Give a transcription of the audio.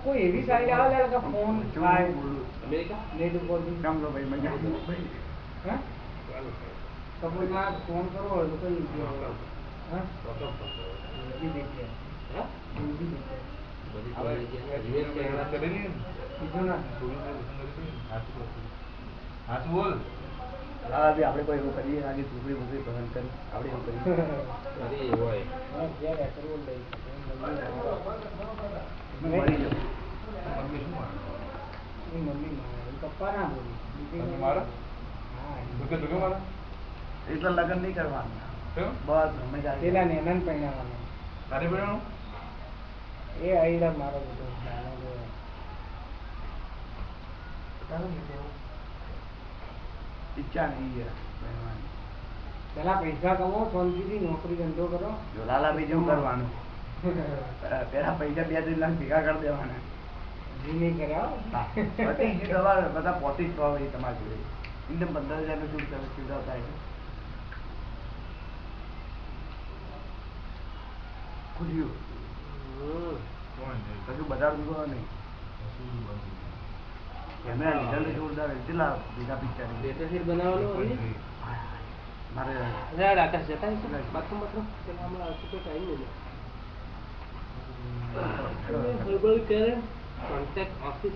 કોઈ એવી સાઈડ આવે કે ફોન થાય અમેરિકા નેટ ઉપર કામ લો ભાઈ મજા હે સપોઝ ફોન કરવો હોય તો કઈ હા બધી દેખે હા બધી દેખે બોલ આપણે કોઈ એવું કરીએ આગે છોકરી બોકરી પસંદ કરી આપણે એવું કરીએ હોય મમ્મી પપ્પા ના બોલી એટલે લગ્ન નહીં કરવાનું બસ પેલા ને અનંત પહેણાવાનું એ આઈડા મારો બધો ઈચ્છા નહીં પેલા પૈસા કમો શાંતિથી નોકરી ધંધો કરો જો લાલા બીજું કરવાનું પેલા પૈસા 2-3 લાખ ભેગા કરી દેવાના નહીં કર્યા બધા પોતી જ પાવે તમારી જોડે એકદમ 15,000 નું સુવિધા થાય ખુલ્યું કશું બજાર દુખો નહીં કેમેરા લીધા જોરદાર કેટલા બીજા પિક્ચર બનાવવાનું મારે આકાશ જતા બાથરૂમ ટાઈમ કોન્ટેક્ટ ઓફિસ